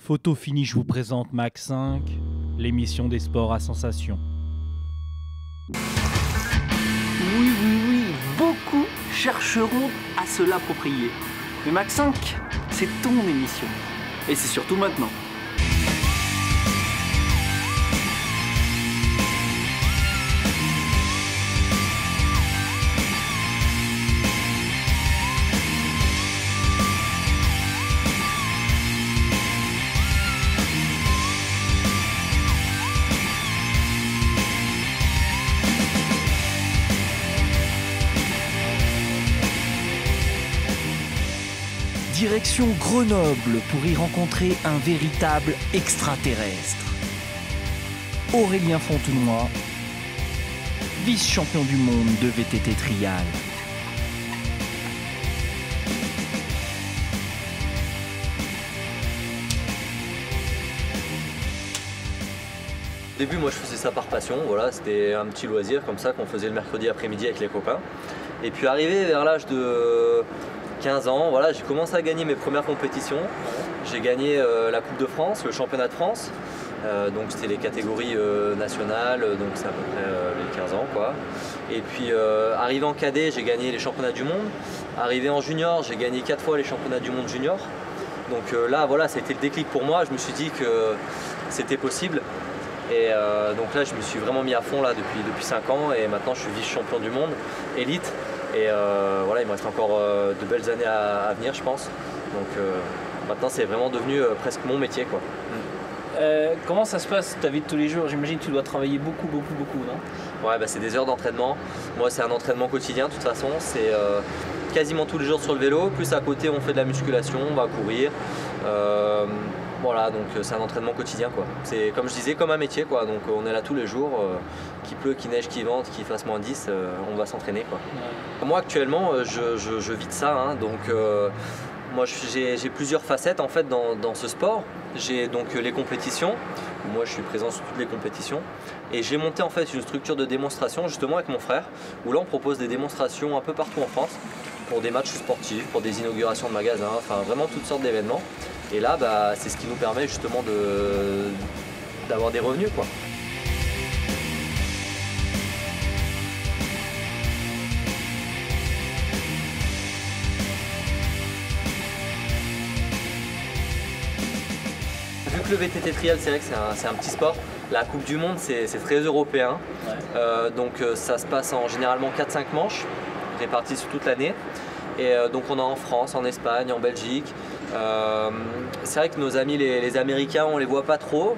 Photo finie, je vous présente Max 5, l'émission des sports à sensation. Oui, beaucoup chercheront à se l'approprier. Mais Max 5, c'est ton émission. Et c'est surtout maintenant. Direction Grenoble pour y rencontrer un véritable extraterrestre. Aurélien Fontenoy, vice-champion du monde de VTT trial. Au début, moi je faisais ça par passion, voilà, c'était un petit loisir comme ça qu'on faisait le mercredi après-midi avec les copains. Et puis arrivé vers l'âge de 15 ans, voilà, j'ai commencé à gagner mes premières compétitions. J'ai gagné la Coupe de France, le championnat de France. Donc c'était les catégories nationales, donc c'est à peu près les 15 ans quoi. Et puis arrivé en cadet, j'ai gagné les championnats du monde. Arrivé en junior, j'ai gagné 4 fois les championnats du monde junior. Donc là voilà, c'était le déclic pour moi, je me suis dit que c'était possible. Et donc là je me suis vraiment mis à fond là depuis 5 ans et maintenant je suis vice-champion du monde, élite. Et voilà, il me reste encore de belles années à venir je pense. Donc maintenant c'est vraiment devenu presque mon métier quoi. Comment ça se passe ta vie de tous les jours? J'imagine que tu dois travailler beaucoup, non? Ouais, bah, c'est des heures d'entraînement. Moi c'est un entraînement quotidien de toute façon. C'est quasiment tous les jours sur le vélo. Plus à côté on fait de la musculation, on va courir. Voilà, donc c'est un entraînement quotidien quoi. C'est comme je disais, comme un métier quoi. Donc on est là tous les jours, qu'il pleut, qu'il neige, qu'il vente, qu'il fasse moins 10, on va s'entraîner quoi. Ouais. Moi actuellement, je vis de ça, hein, donc moi j'ai plusieurs facettes en fait dans ce sport. J'ai donc les compétitions, moi je suis présent sur toutes les compétitions. Et j'ai monté en fait une structure de démonstration justement avec mon frère, où là on propose des démonstrations un peu partout en France, pour des matchs sportifs, pour des inaugurations de magasins, enfin vraiment toutes sortes d'événements. Et là, bah, c'est ce qui nous permet justement d'avoir des revenus quoi. Vu que le VTT trial, c'est vrai que c'est un petit sport, la Coupe du Monde c'est très européen. Ouais. Donc ça se passe en généralement 4-5 manches, réparties sur toute l'année. Et donc on a en France, en Espagne, en Belgique. C'est vrai que nos amis les Américains, on les voit pas trop.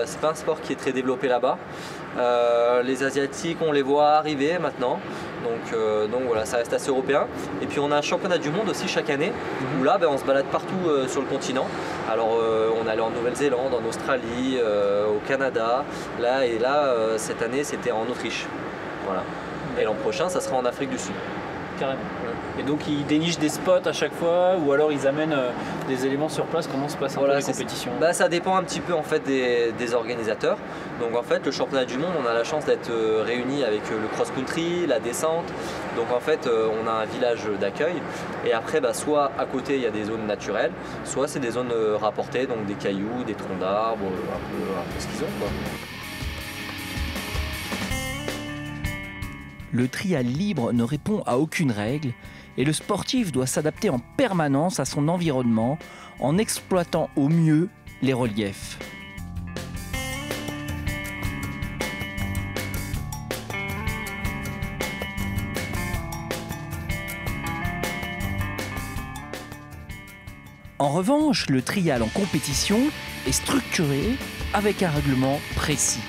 C'est pas un sport qui est très développé là-bas. Les Asiatiques, on les voit arriver maintenant. Donc voilà, ça reste assez européen. Et puis on a un championnat du monde aussi chaque année, où là on se balade partout sur le continent. Alors on est allé en Nouvelle-Zélande, en Australie, au Canada. Là cette année c'était en Autriche. Voilà. Et l'an prochain ça sera en Afrique du Sud. Carrément. Et donc ils dénichent des spots à chaque fois ou alors ils amènent des éléments sur place? Comment se passe les compétitions? Bah, ça dépend un petit peu en fait des organisateurs. Donc en fait le championnat du monde, on a la chance d'être réunis avec le cross-country, la descente. Donc en fait on a un village d'accueil et après bah, soit à côté il y a des zones naturelles, soit c'est des zones rapportées, donc des cailloux, des troncs d'arbres, un peu ce qu'ils ont quoi. Le trial libre ne répond à aucune règle et le sportif doit s'adapter en permanence à son environnement en exploitant au mieux les reliefs. En revanche, le trial en compétition est structuré avec un règlement précis.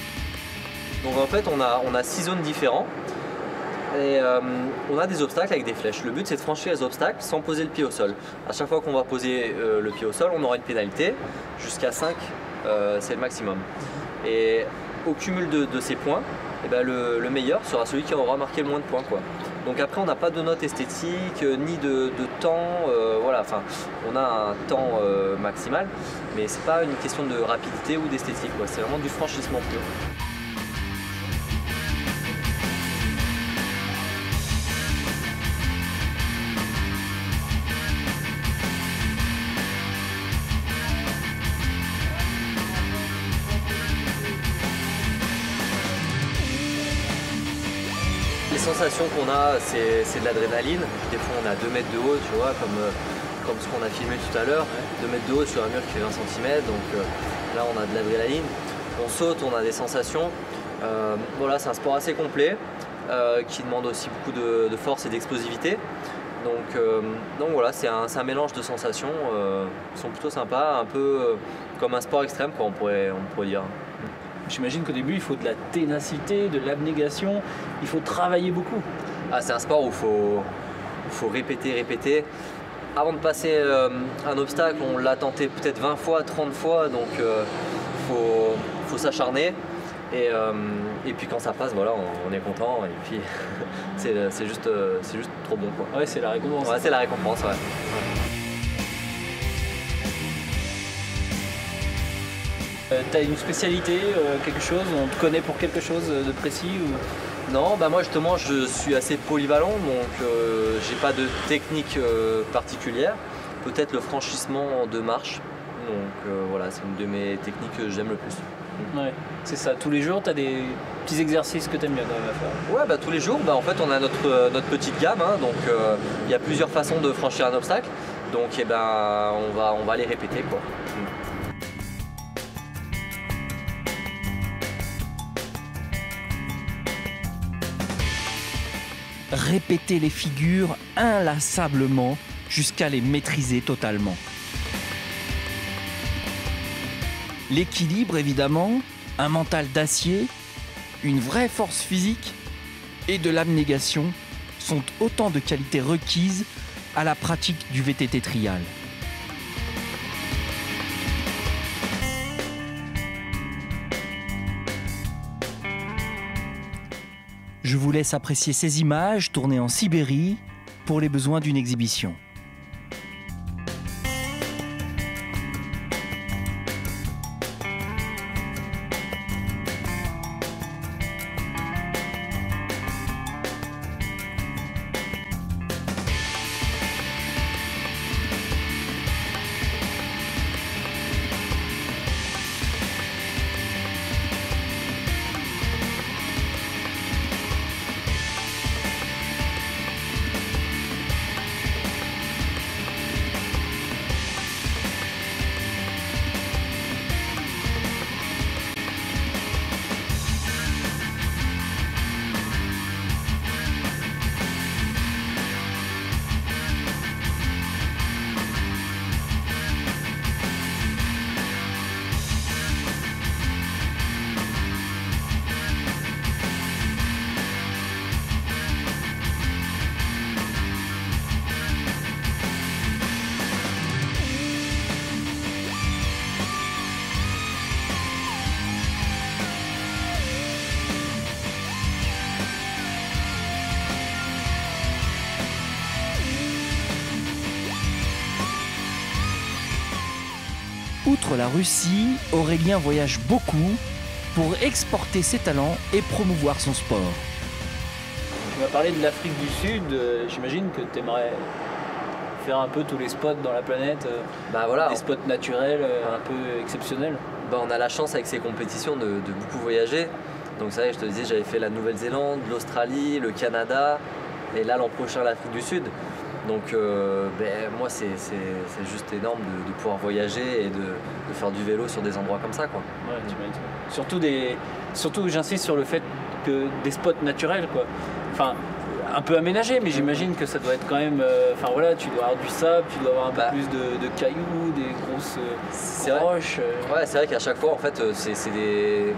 Donc en fait on a 6 zones différentes. Et on a des obstacles avec des flèches. Le but c'est de franchir les obstacles sans poser le pied au sol. À chaque fois qu'on va poser le pied au sol, on aura une pénalité. Jusqu'à 5, c'est le maximum. Et au cumul de ces points, et ben le meilleur sera celui qui aura marqué le moins de points quoi. Donc après on n'a pas de note esthétique, ni de temps, voilà, enfin on a un temps maximal, mais c'est pas une question de rapidité ou d'esthétique, c'est vraiment du franchissement pur. sensations qu'on a, c'est de l'adrénaline. Des fois on a 2 mètres de haut, tu vois, comme ce qu'on a filmé tout à l'heure. 2 mètres de haut sur un mur qui fait 20 cm, donc là on a de l'adrénaline. On saute, on a des sensations. Voilà, c'est un sport assez complet qui demande aussi beaucoup de force et d'explosivité. Donc voilà, c'est un mélange de sensations qui sont plutôt sympas, un peu comme un sport extrême, quoi, on pourrait dire. J'imagine qu'au début, il faut de la ténacité, de l'abnégation, il faut travailler beaucoup. Ah, c'est un sport où il faut répéter. Avant de passer un obstacle, on l'a tenté peut-être 20 fois, 30 fois, donc faut s'acharner. Et puis quand ça passe, voilà, on est content et puis c'est juste trop bon, quoi. Ouais, c'est la récompense. Ouais, c'est la récompense, ouais. T'as une spécialité, quelque chose, on te connaît pour quelque chose de précis ou... Non, bah moi justement je suis assez polyvalent, donc j'ai pas de technique particulière. Peut-être le franchissement de marche, donc voilà, c'est une de mes techniques que j'aime le plus. Ouais, c'est ça. Tous les jours, tu as des petits exercices que tu aimes bien quand même à faire. Ouais, bah tous les jours, bah, en fait on a notre petite gamme, hein, donc il y a plusieurs façons de franchir un obstacle, donc eh ben, on va les répéter, quoi. Répéter les figures inlassablement jusqu'à les maîtriser totalement. L'équilibre, évidemment, un mental d'acier, une vraie force physique et de l'abnégation sont autant de qualités requises à la pratique du VTT trial. Je vous laisse apprécier ces images tournées en Sibérie pour les besoins d'une exhibition. Outre la Russie, Aurélien voyage beaucoup pour exporter ses talents et promouvoir son sport. Tu m'as parlé de l'Afrique du Sud, j'imagine que tu aimerais faire un peu tous les spots dans la planète, bah voilà, des spots naturels un peu exceptionnels. Bah on a la chance avec ces compétitions de beaucoup voyager. Donc c'est vrai, je te disais, j'avais fait la Nouvelle-Zélande, l'Australie, le Canada, et là l'an prochain l'Afrique du Sud. Donc moi c'est juste énorme de pouvoir voyager et de faire du vélo sur des endroits comme ça, quoi. Ouais, tu m'as surtout j'insiste sur le fait que des spots naturels, quoi. Enfin, un peu aménagés, mais j'imagine que ça doit être quand même... Enfin voilà, tu dois avoir du sable, tu dois avoir un peu plus de cailloux, des grosses roches. Ouais, c'est vrai qu'à chaque fois en fait c'est des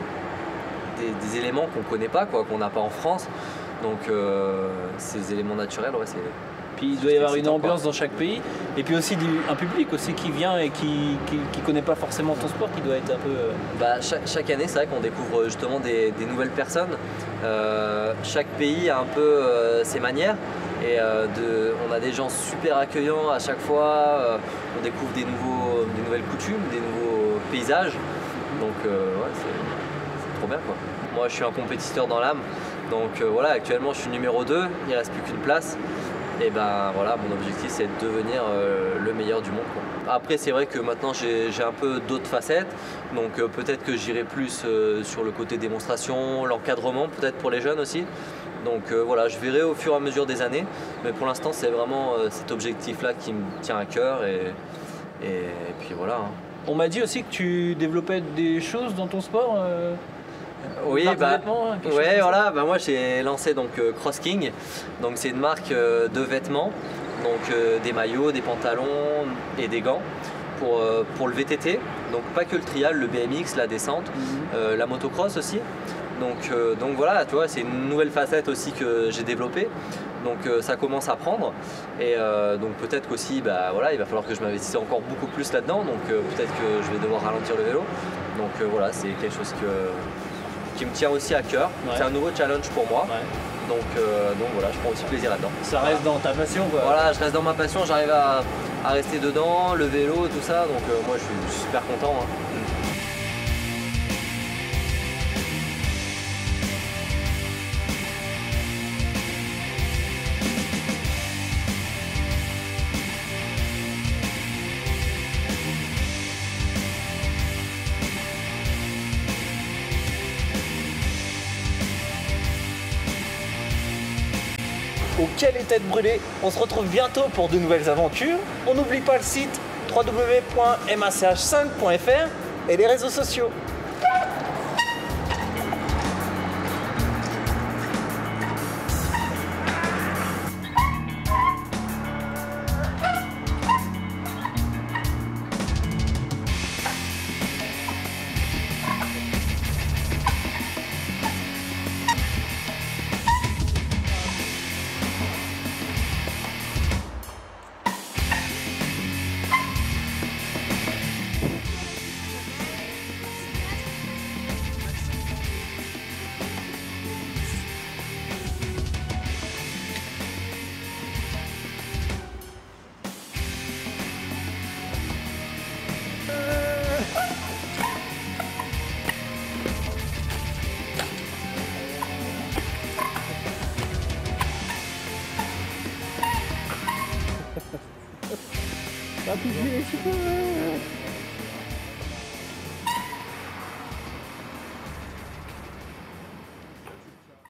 éléments qu'on connaît pas, quoi, qu'on n'a pas en France. Donc ces éléments naturels, ouais, c'est... Puis il doit y avoir une ambiance dans chaque pays, et puis aussi un public aussi qui vient et qui connaît pas forcément ton sport, qui doit être un peu... Chaque année, c'est vrai qu'on découvre justement des nouvelles personnes. Chaque pays a un peu ses manières, et on a des gens super accueillants à chaque fois. On découvre des nouvelles coutumes, des nouveaux paysages. Donc ouais, c'est trop bien, quoi. Moi, je suis un compétiteur dans l'âme, donc voilà, actuellement je suis numéro 2, il reste plus qu'une place. Et ben voilà, mon objectif c'est de devenir le meilleur du monde, quoi. Après c'est vrai que maintenant j'ai un peu d'autres facettes, donc peut-être que j'irai plus sur le côté démonstration, l'encadrement peut-être pour les jeunes aussi. Donc voilà, je verrai au fur et à mesure des années, mais pour l'instant c'est vraiment cet objectif-là qui me tient à cœur et puis voilà. Hein. On m'a dit aussi que tu développais des choses dans ton sport. Oui, marque de bah, vêtements, quelque chose ouais, comme ça. voilà, bah moi j'ai lancé donc Cross King, donc c'est une marque de vêtements, donc des maillots, des pantalons et des gants pour le VTT, donc pas que le trial, le BMX, la descente, la motocross aussi. Donc voilà, tu vois, c'est une nouvelle facette aussi que j'ai développée. Donc ça commence à prendre et donc peut-être qu'aussi bah, voilà, il va falloir que je m'investisse encore beaucoup plus là-dedans, donc peut-être que je vais devoir ralentir le vélo. Donc voilà, c'est quelque chose qui me tient aussi à cœur. Ouais. C'est un nouveau challenge pour moi. Ouais. Donc voilà, je prends aussi plaisir là-dedans. Ça reste dans ta passion quoi. Voilà, je reste dans ma passion, j'arrive à rester dedans, le vélo, tout ça, donc moi je suis super content. Hein. Ok les têtes brûlées, on se retrouve bientôt pour de nouvelles aventures. On n'oublie pas le site www.mach5.fr et les réseaux sociaux. Rapidez, super.